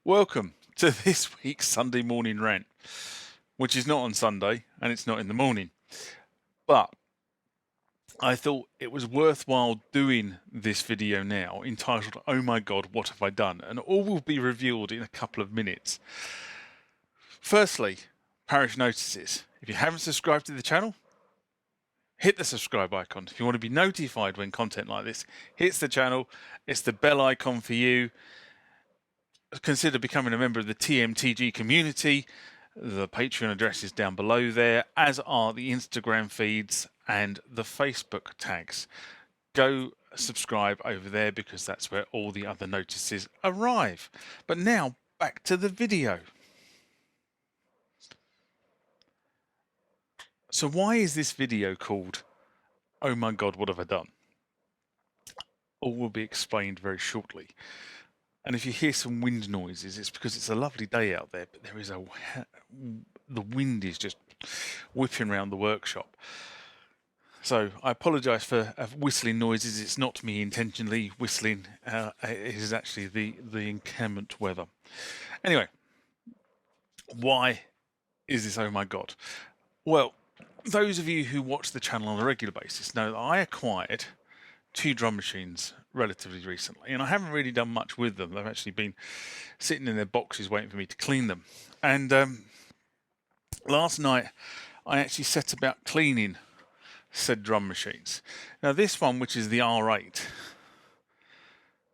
Welcome to this week's Sunday morning rant, which is not on Sunday and it's not in the morning. But I thought it was worthwhile doing this video now entitled, Oh My God, What Have I Done? And all will be revealed in a couple of minutes. Firstly, Parish Notices. If you haven't subscribed to the channel, hit the subscribe icon. If you want to be notified when content like this hits the channel, it's the bell icon for you. Consider becoming a member of the TMTG community. The Patreon address is down below there, as are the Instagram feeds and the Facebook tags. Go subscribe over there because that's where all the other notices arrive. But now back to the video. So why is this video called Oh My God, What Have I Done? All will be explained very shortly. And if you hear some wind noises, it's because it's a lovely day out there, but the wind is just whipping around the workshop. So I apologise for whistling noises. It's not me intentionally whistling. It is actually the inclement weather. Anyway, why is this oh my God? Well, those of you who watch the channel on a regular basis know that I acquired 2 drum machines relatively recently, and I haven't really done much with them. They've actually been sitting in their boxes waiting for me to clean them. And last night I actually set about cleaning said drum machines. Now this one, which is the R8,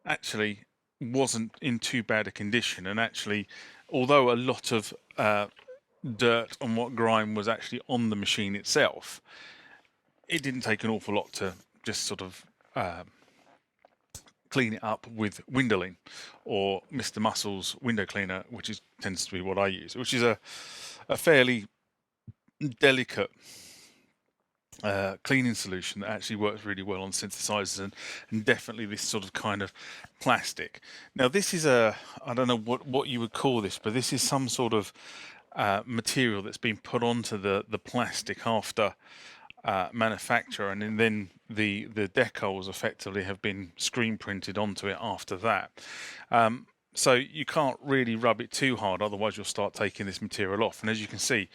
actually wasn't in too bad a condition, and actually, although a lot of dirt and what grime was actually on the machine itself, it didn't take an awful lot to just sort of clean it up with Windowling or Mr. Muscle's window cleaner, which tends to be what I use, which is a fairly delicate cleaning solution that actually works really well on synthesizers and definitely this sort of kind of plastic. Now this is I don't know what you would call this, but this is some sort of material that's been put onto the plastic after manufacture, and then the decals effectively have been screen printed onto it after that. So you can't really rub it too hard, otherwise you'll start taking this material off. And as you can see,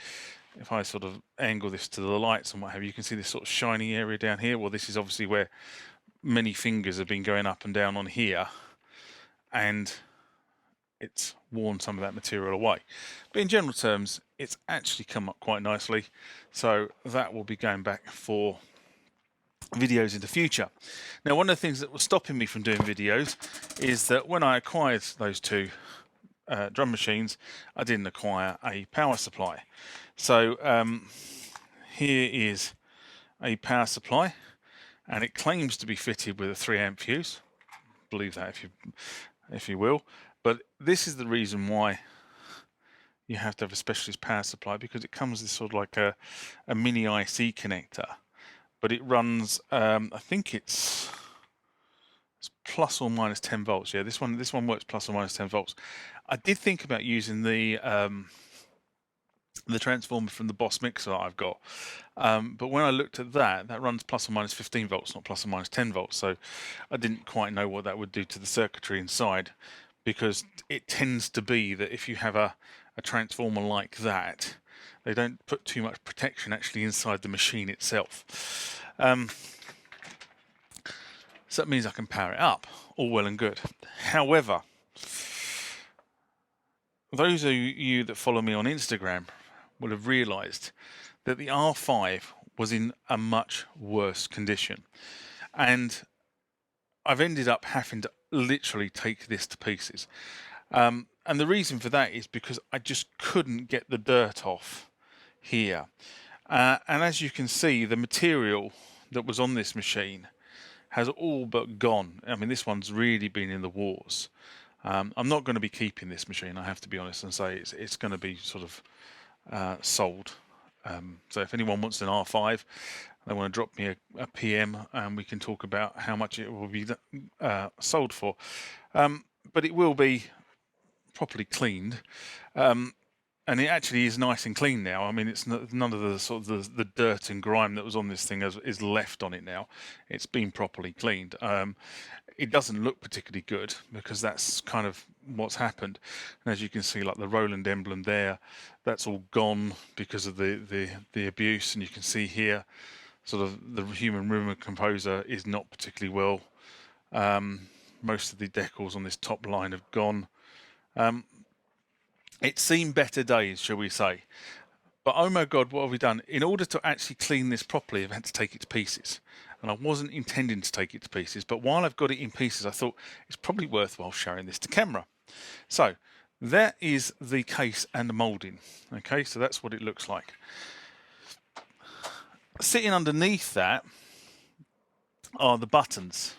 if I sort of angle this to the lights and what have you, you can see this sort of shiny area down here. Well, this is obviously where many fingers have been going up and down on here, and it's worn some of that material away. But in general terms, it's actually come up quite nicely, so that will be going back for videos in the future. Now, one of the things that was stopping me from doing videos is that when I acquired those 2 drum machines, I didn't acquire a power supply. So here is a power supply, and it claims to be fitted with a 3-amp fuse. Believe that if you will. But this is the reason why you have to have a specialist power supply, because it comes with sort of like a mini IC connector, but it runs I think it's plus or minus 10 volts. Yeah, this one works plus or minus 10 volts. I did think about using the transformer from the Boss mixer that I've got, but when I looked at that runs plus or minus 15 volts, not plus or minus 10 volts, so I didn't quite know what that would do to the circuitry inside, because it tends to be that if you have a transformer like that, they don't put too much protection actually inside the machine itself. So that means I can power it up, all well and good. However, those of you that follow me on Instagram will have realised that the R5 was in a much worse condition, and I've ended up having to literally take this to pieces. And the reason for that is because I just couldn't get the dirt off here. And as you can see, the material that was on this machine has all but gone. I mean, this one's really been in the wars. I'm not going to be keeping this machine, I have to be honest and say it's going to be sort of sold. So if anyone wants an R5, they want to drop me a PM and we can talk about how much it will be sold for. But it will be properly cleaned, and it actually is nice and clean now. I mean, it's none of the sort of the dirt and grime that was on this thing is left on it now. It's been properly cleaned. it doesn't look particularly good, because that's kind of what's happened. And as you can see, like the Roland emblem there, that's all gone because of the abuse. And you can see here, sort of the Human Rhythm Composer is not particularly well. Most of the decals on this top line have gone. It's seen better days, shall we say. But oh my God, what have we done? In order to actually clean this properly, I've had to take it to pieces. And I wasn't intending to take it to pieces, but while I've got it in pieces, I thought it's probably worthwhile showing this to camera. So that is the case and the moulding. Okay, so that's what it looks like. Sitting underneath that are the buttons.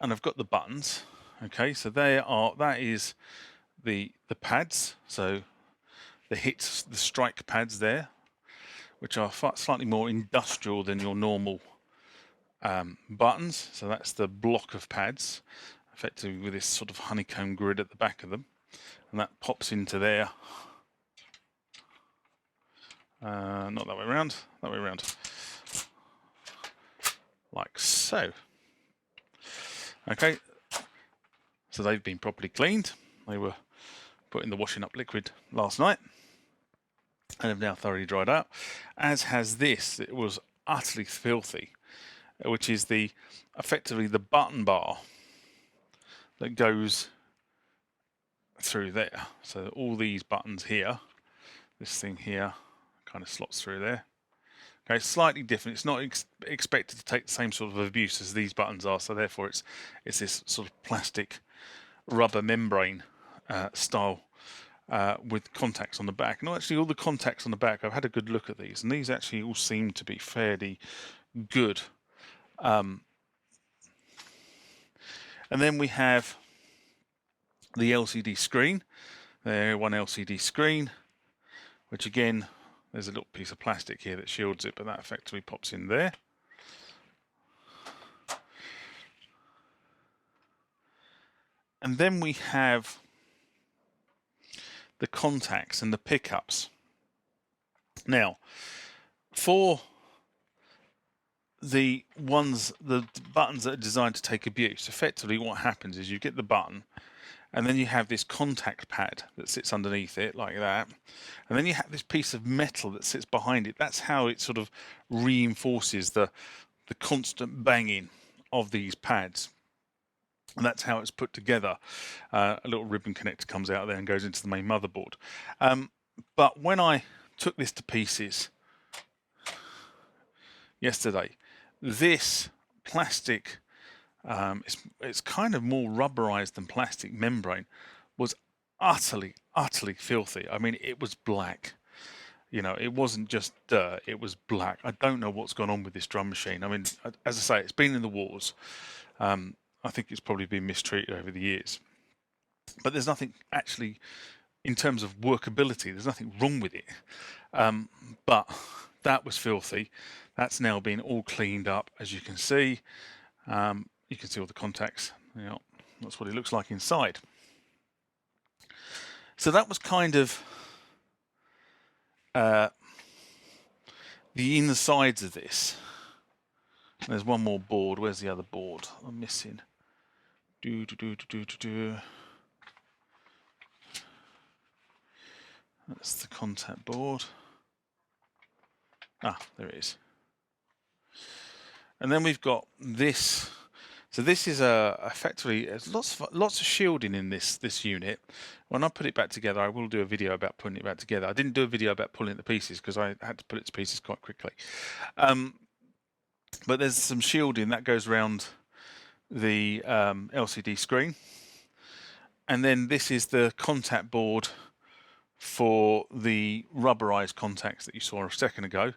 And I've got the buttons. Okay, so that is the pads. So the strike pads there, which are slightly more industrial than your normal buttons. So that's the block of pads, effectively with this sort of honeycomb grid at the back of them, and that pops into there. Not that way around, that way around, like so. Okay, so they've been properly cleaned. They were put in the washing up liquid last night and have now thoroughly dried out, as has this. It was utterly filthy, which is effectively the button bar that goes through there. So all these buttons here, this thing here kind of slots through there. Okay, slightly different. It's not expected to take the same sort of abuse as these buttons are, so therefore it's this sort of plastic rubber membrane style with contacts on the back. And actually all the contacts on the back, I've had a good look at these, and these actually all seem to be fairly good. And then we have the LCD screen. There, one LCD screen, which again, there's a little piece of plastic here that shields it, but that effectively pops in there. And then we have the contacts and the pickups. Now, for the buttons that are designed to take abuse, effectively what happens is you get the button, and then you have this contact pad that sits underneath it like that, and then you have this piece of metal that sits behind it. That's how it sort of reinforces the constant banging of these pads, and that's how it's put together. A little ribbon connector comes out there and goes into the main motherboard. But when I took this to pieces yesterday, this plastic, it's kind of more rubberized than plastic membrane, was utterly filthy. I mean, it was black. You know, it wasn't just dirt, it was black. I don't know what's gone on with this drum machine. I mean, as I say, it's been in the wars. I think it's probably been mistreated over the years. But there's nothing actually, in terms of workability, there's nothing wrong with it. But that was filthy. That's now been all cleaned up, as you can see. You can see all the contacts. You know, that's what it looks like inside. So that was kind of the insides of this. There's one more board. Where's the other board? I'm missing. That's the contact board. Ah, there it is. And then we've got this. So this is effectively lots of shielding in this unit. When I put it back together, I will do a video about putting it back together. I didn't do a video about pulling it to pieces because I had to put it to pieces quite quickly. But there's some shielding that goes around the LCD screen. And then this is the contact board for the rubberized contacts that you saw a second ago,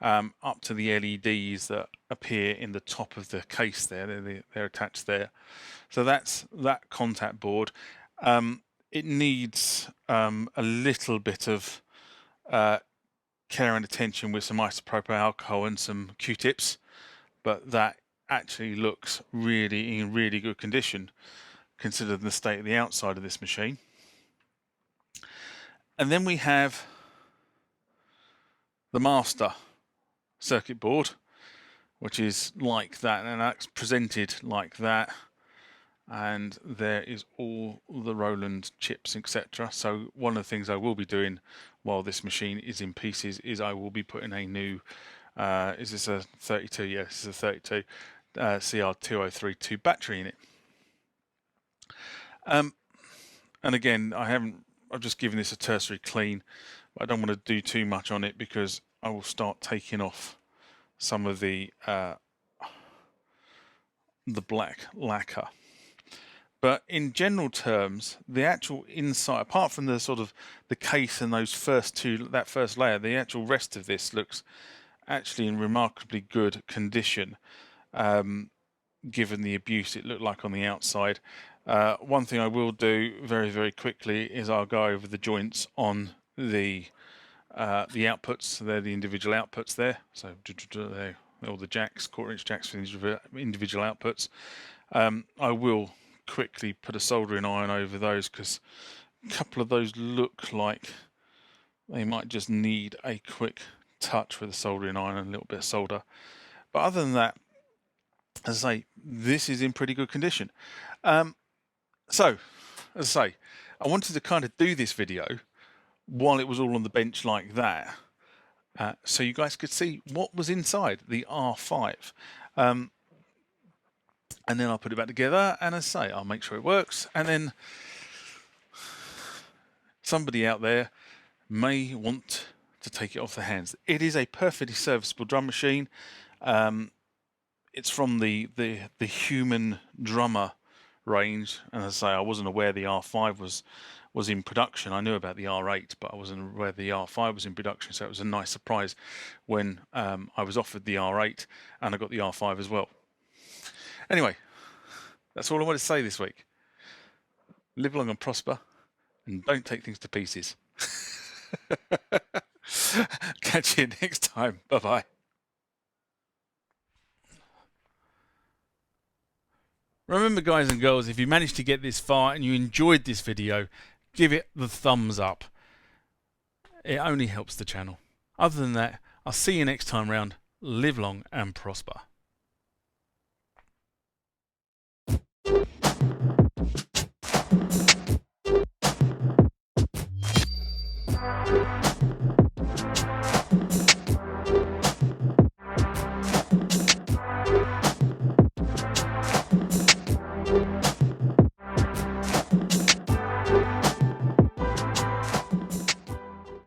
up to the LEDs that appear in the top of the case there. They're attached there. So that's that contact board. It needs a little bit of care and attention with some isopropyl alcohol and some Q-tips, but that actually looks really in really good condition considering the state of the outside of this machine. And then we have the master circuit board, which is like that, and that's presented like that. and there is all the Roland chips, etc. So one of the things I will be doing while this machine is in pieces is I will be putting a new, is this a 32? Yes, this is a 32 CR2032 battery in it. And again, I've just given this a tertiary clean, but I don't want to do too much on it because I will start taking off some of the black lacquer. But in general terms, the actual inside, apart from the sort of the case and that first layer, the actual rest of this looks actually in remarkably good condition, given the abuse it looked like on the outside. One thing I will do very, very quickly is I'll go over the joints on the outputs. They're the individual outputs there. So they're all the jacks, 1/4-inch jacks for the individual outputs. I will quickly put a soldering iron over those because a couple of those look like they might just need a quick touch with a soldering iron and a little bit of solder. But other than that, as I say, this is in pretty good condition. So, as I say, I wanted to kind of do this video while it was all on the bench like that, so you guys could see what was inside the R5. And then I'll put it back together, and as I say, I'll make sure it works, and then somebody out there may want to take it off their hands. It is a perfectly serviceable drum machine. It's from the Human Drummer range, and as I say, I wasn't aware the R5 was in production. I knew about the R8, but I wasn't aware the R5 was in production, so it was a nice surprise when I was offered the R8 and I got the R5 as well. Anyway, that's all I wanted to say this week. Live long and prosper, and don't take things to pieces. Catch you next time. Bye-bye. Remember, guys and girls, if you managed to get this far and you enjoyed this video, give it the thumbs up. It only helps the channel. Other than that, I'll see you next time round. Live long and prosper.